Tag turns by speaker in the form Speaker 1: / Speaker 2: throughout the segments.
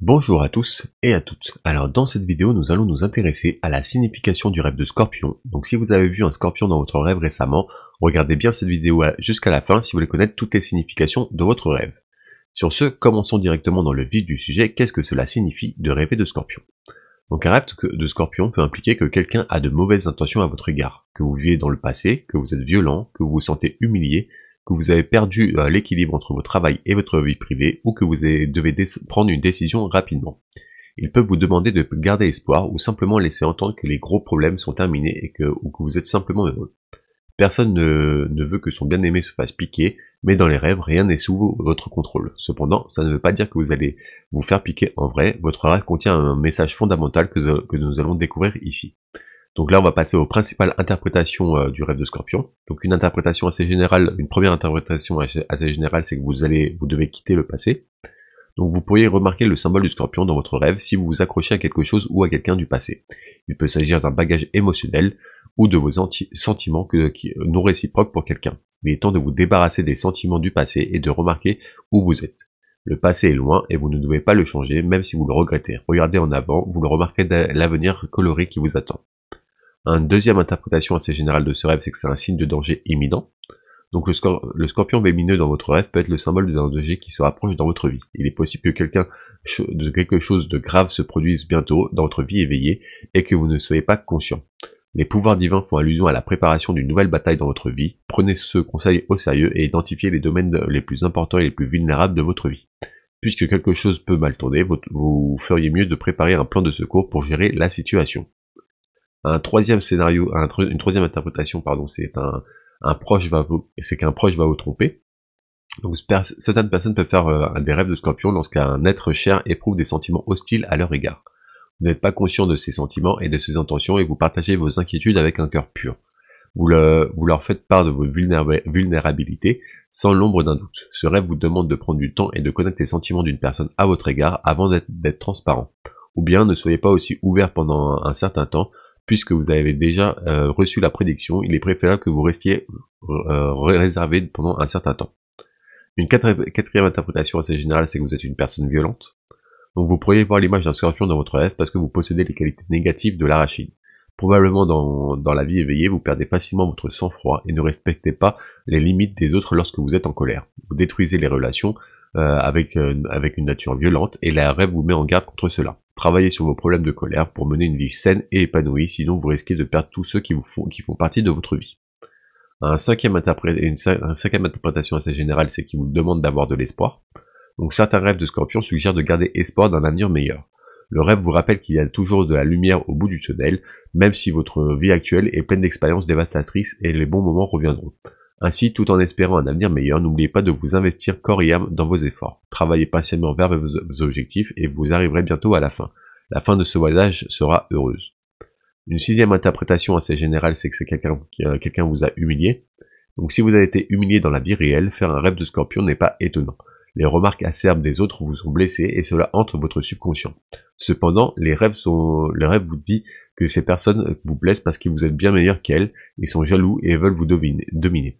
Speaker 1: Bonjour à tous et à toutes. Alors dans cette vidéo, nous allons nous intéresser à la signification du rêve de Scorpion. Donc si vous avez vu un Scorpion dans votre rêve récemment, regardez bien cette vidéo jusqu'à la fin si vous voulez connaître toutes les significations de votre rêve. Sur ce, commençons directement dans le vif du sujet. Qu'est-ce que cela signifie de rêver de Scorpion? Donc un rêve de Scorpion peut impliquer que quelqu'un a de mauvaises intentions à votre égard, que vous vivez dans le passé, que vous êtes violent, que vous vous sentez humilié, que vous avez perdu l'équilibre entre votre travail et votre vie privée, ou que vous devez prendre une décision rapidement. Ils peuvent vous demander de garder espoir, ou simplement laisser entendre que les gros problèmes sont terminés ou que vous êtes simplement heureux. Personne ne veut que son bien-aimé se fasse piquer, mais dans les rêves, rien n'est sous votre contrôle. Cependant, ça ne veut pas dire que vous allez vous faire piquer en vrai. Votre rêve contient un message fondamental que nous allons découvrir ici. Donc là, on va passer aux principales interprétations du rêve de Scorpion. Donc une interprétation assez générale, une première interprétation assez générale, c'est que vous devez quitter le passé. Donc vous pourriez remarquer le symbole du Scorpion dans votre rêve si vous vous accrochez à quelque chose ou à quelqu'un du passé. Il peut s'agir d'un bagage émotionnel ou de vos sentiments non réciproques pour quelqu'un. Il est temps de vous débarrasser des sentiments du passé et de remarquer où vous êtes. Le passé est loin et vous ne devez pas le changer, même si vous le regrettez. Regardez en avant, vous le remarquerez l'avenir coloré qui vous attend. Une deuxième interprétation assez générale de ce rêve, c'est que c'est un signe de danger imminent. Donc le scorpion lumineux dans votre rêve peut être le symbole d'un danger qui se rapproche dans votre vie. Il est possible que quelque chose de grave se produise bientôt dans votre vie éveillée et que vous ne soyez pas conscient. Les pouvoirs divins font allusion à la préparation d'une nouvelle bataille dans votre vie. Prenez ce conseil au sérieux et identifiez les domaines les plus importants et les plus vulnérables de votre vie. Puisque quelque chose peut mal tourner, vous feriez mieux de préparer un plan de secours pour gérer la situation. Un troisième scénario, une troisième interprétation, pardon, c'est qu'un proche va vous tromper. Donc certaines personnes peuvent faire des rêves de Scorpion lorsqu'un être cher éprouve des sentiments hostiles à leur égard. Vous n'êtes pas conscient de ces sentiments et de ces intentions et vous partagez vos inquiétudes avec un cœur pur. Vous leur faites part de vos vulnérabilités sans l'ombre d'un doute. Ce rêve vous demande de prendre du temps et de connaître les sentiments d'une personne à votre égard avant d'être transparent. Ou bien ne soyez pas aussi ouvert pendant un certain temps. Puisque vous avez déjà reçu la prédiction, il est préférable que vous restiez réservé pendant un certain temps. Une quatrième interprétation assez générale, c'est que vous êtes une personne violente. Donc vous pourriez voir l'image d'un scorpion dans votre rêve parce que vous possédez les qualités négatives de l'arachide. Probablement dans la vie éveillée, vous perdez facilement votre sang-froid et ne respectez pas les limites des autres lorsque vous êtes en colère. Vous détruisez les relations avec une nature violente et la rêve vous met en garde contre cela. Travaillez sur vos problèmes de colère pour mener une vie saine et épanouie, sinon vous risquez de perdre tous ceux qui font partie de votre vie. Une cinquième interprétation assez générale, c'est qu'il vous demande d'avoir de l'espoir. Donc certains rêves de Scorpion suggèrent de garder espoir d'un avenir meilleur. Le rêve vous rappelle qu'il y a toujours de la lumière au bout du tunnel, même si votre vie actuelle est pleine d'expériences dévastatrices et les bons moments reviendront. Ainsi, tout en espérant un avenir meilleur, n'oubliez pas de vous investir corps et âme dans vos efforts. Travaillez patiemment vers vos objectifs et vous arriverez bientôt à la fin. La fin de ce voyage sera heureuse. Une sixième interprétation assez générale, c'est que quelqu'un vous a humilié. Donc si vous avez été humilié dans la vie réelle, faire un rêve de Scorpion n'est pas étonnant. Les remarques acerbes des autres vous ont blessé et cela hante votre subconscient. Cependant, les rêves vous disent que ces personnes vous blessent parce que vous êtes bien meilleur qu'elles, ils sont jaloux et veulent vous dominer.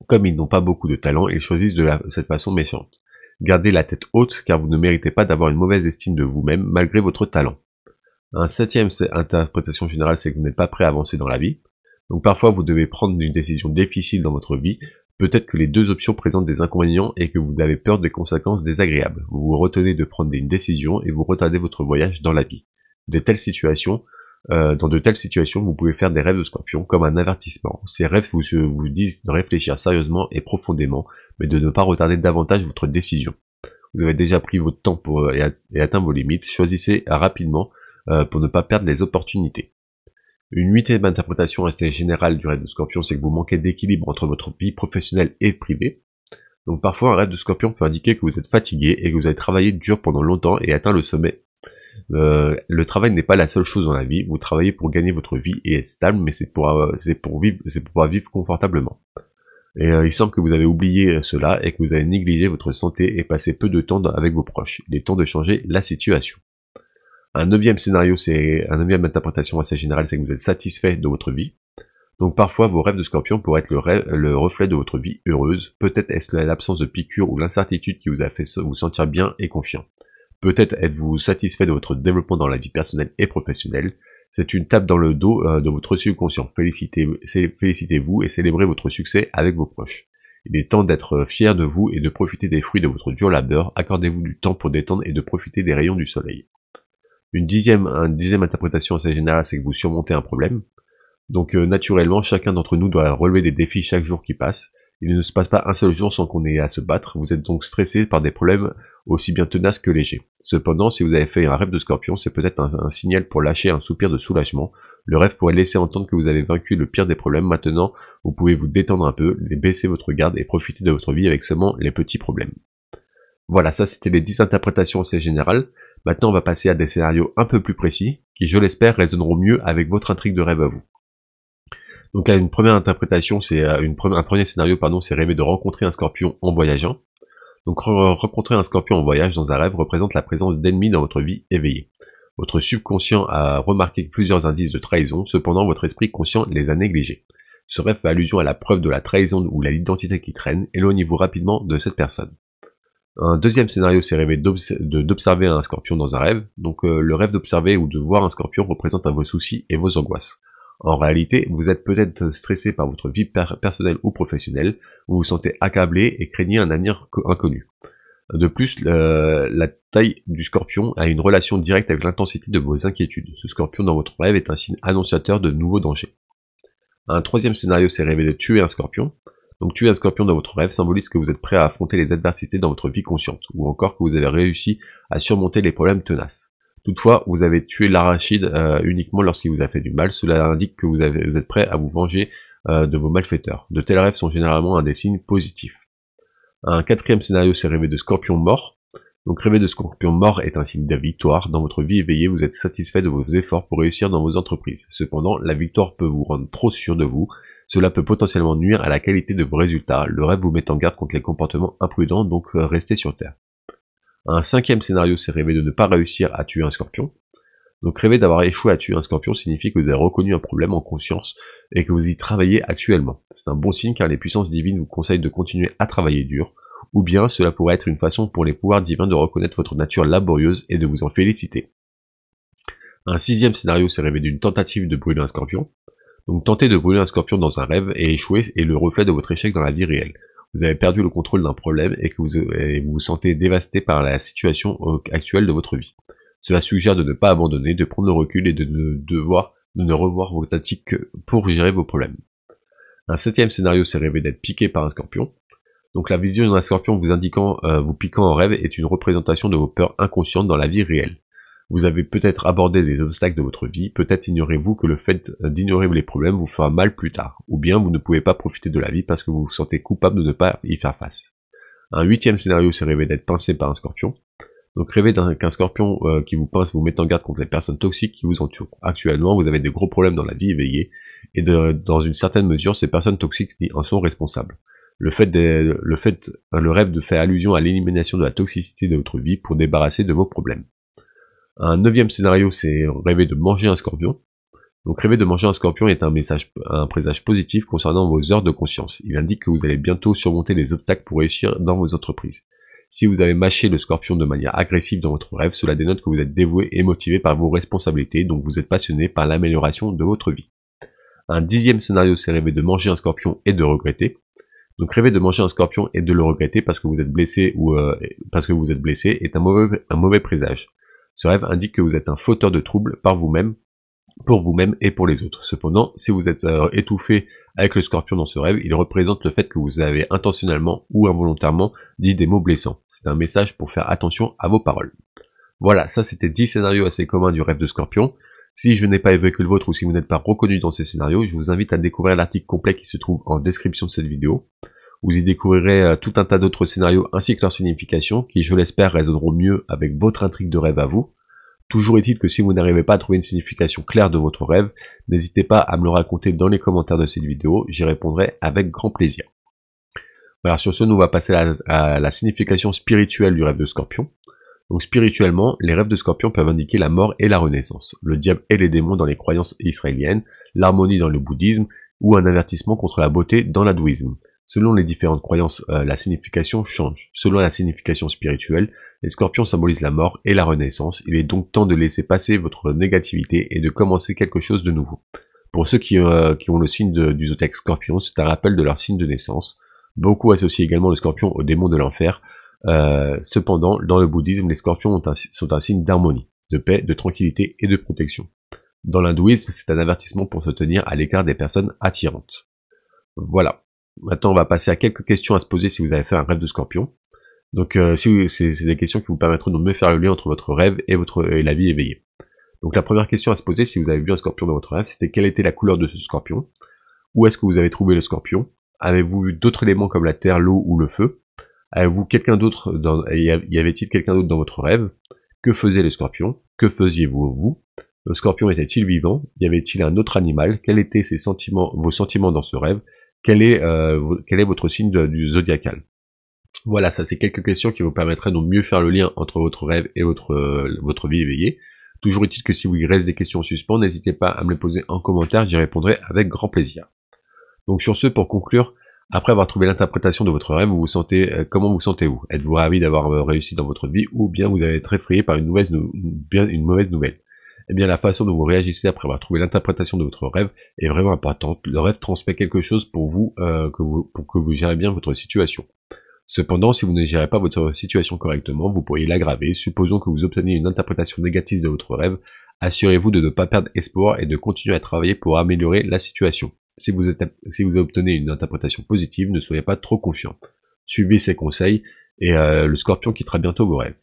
Speaker 1: Comme ils n'ont pas beaucoup de talent, ils choisissent de cette façon méchante. Gardez la tête haute car vous ne méritez pas d'avoir une mauvaise estime de vous-même malgré votre talent. Un septième interprétation générale, c'est que vous n'êtes pas prêt à avancer dans la vie. Donc parfois vous devez prendre une décision difficile dans votre vie. Peut-être que les deux options présentent des inconvénients et que vous avez peur des conséquences désagréables. Vous vous retenez de prendre une décision et vous retardez votre voyage dans la vie. Dans de telles situations, vous pouvez faire des rêves de Scorpion comme un avertissement. Ces rêves vous disent de réfléchir sérieusement et profondément, mais de ne pas retarder davantage votre décision. Vous avez déjà pris votre temps et atteint vos limites. Choisissez rapidement pour ne pas perdre les opportunités. Une huitième interprétation assez générale du rêve de Scorpion, c'est que vous manquez d'équilibre entre votre vie professionnelle et privée. Donc parfois un rêve de Scorpion peut indiquer que vous êtes fatigué et que vous avez travaillé dur pendant longtemps et atteint le sommet. Le travail n'est pas la seule chose dans la vie, vous travaillez pour gagner votre vie et être stable, mais c'est pour pouvoir vivre confortablement. Et il semble que vous avez oublié cela et que vous avez négligé votre santé et passé peu de temps avec vos proches. Il est temps de changer la situation. Un neuvième interprétation assez générale, c'est que vous êtes satisfait de votre vie. Donc parfois vos rêves de Scorpion pourraient être le reflet de votre vie heureuse. Peut-être est-ce l'absence de piqûres ou l'incertitude qui vous a fait vous sentir bien et confiant. Peut-être êtes-vous satisfait de votre développement dans la vie personnelle et professionnelle. C'est une tape dans le dos de votre subconscient. Félicitez-vous et célébrez votre succès avec vos proches. Il est temps d'être fier de vous et de profiter des fruits de votre dur labeur. Accordez-vous du temps pour détendre et de profiter des rayons du soleil. Une dixième interprétation assez générale, c'est que vous surmontez un problème. Donc naturellement, chacun d'entre nous doit relever des défis chaque jour qui passe. Il ne se passe pas un seul jour sans qu'on ait à se battre. Vous êtes donc stressé par des problèmes aussi bien tenaces que légers. Cependant, si vous avez fait un rêve de scorpion, c'est peut-être un signal pour lâcher un soupir de soulagement. Le rêve pourrait laisser entendre que vous avez vaincu le pire des problèmes. Maintenant, vous pouvez vous détendre un peu, baisser votre garde et profiter de votre vie avec seulement les petits problèmes. Voilà, ça c'était les 10 interprétations assez générales. Maintenant, on va passer à des scénarios un peu plus précis, qui, je l'espère, résonneront mieux avec votre intrigue de rêve à vous. Donc à une première interprétation, c'est un premier scénario, c'est rêver de rencontrer un scorpion en voyageant. Donc rencontrer un scorpion en voyage dans un rêve représente la présence d'ennemis dans votre vie éveillée. Votre subconscient a remarqué plusieurs indices de trahison, cependant votre esprit conscient les a négligés. Ce rêve fait allusion à la preuve de la trahison ou à l'identité qui traîne, éloignez-vous rapidement de cette personne. Un deuxième scénario, c'est rêver d'observer un scorpion dans un rêve. Donc le rêve d'observer ou de voir un scorpion représente vos soucis et vos angoisses. En réalité, vous êtes peut-être stressé par votre vie personnelle ou professionnelle, vous vous sentez accablé et craignez un avenir inconnu. De plus, la taille du scorpion a une relation directe avec l'intensité de vos inquiétudes. Ce scorpion dans votre rêve est un signe annonciateur de nouveaux dangers. Un troisième scénario, c'est rêver de tuer un scorpion. Donc tuer un scorpion dans votre rêve symbolise que vous êtes prêt à affronter les adversités dans votre vie consciente, ou encore que vous avez réussi à surmonter les problèmes tenaces. Toutefois, vous avez tué l'arachide uniquement lorsqu'il vous a fait du mal, cela indique que vous êtes prêt à vous venger de vos malfaiteurs. De tels rêves sont généralement un des signes positifs. Un quatrième scénario, c'est rêver de scorpion mort. Donc rêver de scorpion mort est un signe de victoire. Dans votre vie éveillée, vous êtes satisfait de vos efforts pour réussir dans vos entreprises. Cependant, la victoire peut vous rendre trop sûr de vous. Cela peut potentiellement nuire à la qualité de vos résultats. Le rêve vous met en garde contre les comportements imprudents, donc restez sur terre. Un cinquième scénario, c'est rêver de ne pas réussir à tuer un scorpion. Donc rêver d'avoir échoué à tuer un scorpion signifie que vous avez reconnu un problème en conscience et que vous y travaillez actuellement. C'est un bon signe car les puissances divines vous conseillent de continuer à travailler dur, ou bien cela pourrait être une façon pour les pouvoirs divins de reconnaître votre nature laborieuse et de vous en féliciter. Un sixième scénario, c'est rêver d'une tentative de brûler un scorpion. Donc tenter de brûler un scorpion dans un rêve et échouer est le reflet de votre échec dans la vie réelle. Vous avez perdu le contrôle d'un problème et que vous vous sentez dévasté par la situation actuelle de votre vie. Cela suggère de ne pas abandonner, de prendre le recul et de ne revoir vos tactiques pour gérer vos problèmes. Un septième scénario, c'est rêver d'être piqué par un scorpion. Donc la vision d'un scorpion vous piquant en rêve est une représentation de vos peurs inconscientes dans la vie réelle. Vous avez peut-être abordé des obstacles de votre vie, peut-être ignorez-vous que le fait d'ignorer les problèmes vous fera mal plus tard, ou bien vous ne pouvez pas profiter de la vie parce que vous vous sentez coupable de ne pas y faire face. Un huitième scénario, c'est rêver d'être pincé par un scorpion. Donc rêver qu'un scorpion qui vous pince vous met en garde contre les personnes toxiques qui vous entourent. Actuellement, vous avez de gros problèmes dans la vie éveillée, et dans une certaine mesure, ces personnes toxiques en sont responsables. Le rêve de faire allusion à l'élimination de la toxicité de votre vie pour débarrasser de vos problèmes. Un neuvième scénario, c'est rêver de manger un scorpion. Donc rêver de manger un scorpion est un présage positif concernant vos heures de conscience. Il indique que vous allez bientôt surmonter les obstacles pour réussir dans vos entreprises. Si vous avez mâché le scorpion de manière agressive dans votre rêve, cela dénote que vous êtes dévoué et motivé par vos responsabilités, donc vous êtes passionné par l'amélioration de votre vie. Un dixième scénario, c'est rêver de manger un scorpion et de regretter. Donc rêver de manger un scorpion et de le regretter parce que vous êtes blessé est un mauvais présage. Ce rêve indique que vous êtes un fauteur de troubles pour vous-même et pour les autres. Cependant, si vous êtes étouffé avec le scorpion dans ce rêve, il représente le fait que vous avez intentionnellement ou involontairement dit des mots blessants. C'est un message pour faire attention à vos paroles. Voilà, ça c'était 10 scénarios assez communs du rêve de scorpion. Si je n'ai pas évoqué le vôtre ou si vous n'êtes pas reconnu dans ces scénarios, je vous invite à découvrir l'article complet qui se trouve en description de cette vidéo. Vous y découvrirez tout un tas d'autres scénarios ainsi que leur signification qui, je l'espère, résonneront mieux avec votre intrigue de rêve à vous. Toujours est-il que si vous n'arrivez pas à trouver une signification claire de votre rêve, n'hésitez pas à me le raconter dans les commentaires de cette vidéo, j'y répondrai avec grand plaisir. Voilà, sur ce, nous on va passer à la signification spirituelle du rêve de Scorpion. Donc spirituellement, les rêves de Scorpion peuvent indiquer la mort et la renaissance, le diable et les démons dans les croyances israéliennes, l'harmonie dans le bouddhisme, ou un avertissement contre la beauté dans l'hindouisme. Selon les différentes croyances, la signification change. Selon la signification spirituelle, Les scorpions symbolisent la mort et la renaissance, il est donc temps de laisser passer votre négativité et de commencer quelque chose de nouveau. Pour ceux qui ont le signe du zodiaque scorpion, c'est un rappel de leur signe de naissance. Beaucoup associent également le scorpion au démon de l'enfer. Cependant, dans le bouddhisme, les scorpions sont un signe d'harmonie, de paix, de tranquillité et de protection. Dans l'hindouisme, c'est un avertissement pour se tenir à l'écart des personnes attirantes. Voilà. Maintenant, on va passer à quelques questions à se poser si vous avez fait un rêve de scorpion. Donc, c'est des questions qui vous permettront de mieux faire le lien entre votre rêve et la vie éveillée. Donc la première question à se poser si vous avez vu un scorpion dans votre rêve, c'était quelle était la couleur de ce scorpion? Où est-ce que vous avez trouvé le scorpion? Avez-vous vu d'autres éléments comme la terre, l'eau ou le feu? Avez-vous quelqu'un d'autre y avait-il quelqu'un d'autre dans votre rêve? Que faisait le scorpion? Que faisiez-vous vous? Le scorpion était-il vivant? Y avait-il un autre animal? Quels étaient vos sentiments dans ce rêve? Quel est votre signe du zodiacal? Voilà, ça c'est quelques questions qui vous permettraient de mieux faire le lien entre votre rêve et votre vie éveillée. Toujours utile que si vous y reste des questions en suspens, n'hésitez pas à me les poser en commentaire, j'y répondrai avec grand plaisir. Donc sur ce, pour conclure, après avoir trouvé l'interprétation de votre rêve, comment vous sentez-vous? Êtes-vous ravi d'avoir réussi dans votre vie ou bien vous allez être effrayé par une mauvaise nouvelle? Eh bien la façon dont vous réagissez après avoir trouvé l'interprétation de votre rêve est vraiment importante. Le rêve transmet quelque chose pour vous, pour que vous gérez bien votre situation. Cependant, si vous ne gérez pas votre situation correctement, vous pourriez l'aggraver. Supposons que vous obteniez une interprétation négative de votre rêve, assurez-vous de ne pas perdre espoir et de continuer à travailler pour améliorer la situation. Si vous obtenez une interprétation positive, ne soyez pas trop confiant. Suivez ces conseils et le scorpion quittera bientôt vos rêves.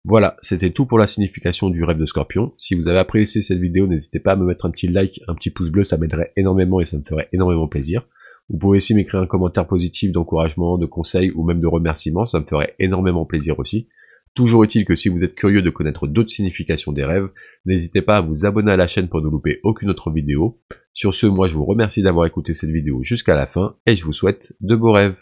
Speaker 1: Voilà, c'était tout pour la signification du rêve de scorpion. Si vous avez apprécié cette vidéo, n'hésitez pas à me mettre un petit like, un petit pouce bleu, ça m'aiderait énormément et ça me ferait énormément plaisir. Vous pouvez aussi m'écrire un commentaire positif d'encouragement, de conseil ou même de remerciement, ça me ferait énormément plaisir aussi. Toujours utile que si vous êtes curieux de connaître d'autres significations des rêves, n'hésitez pas à vous abonner à la chaîne pour ne louper aucune autre vidéo. Sur ce, moi je vous remercie d'avoir écouté cette vidéo jusqu'à la fin et je vous souhaite de beaux rêves.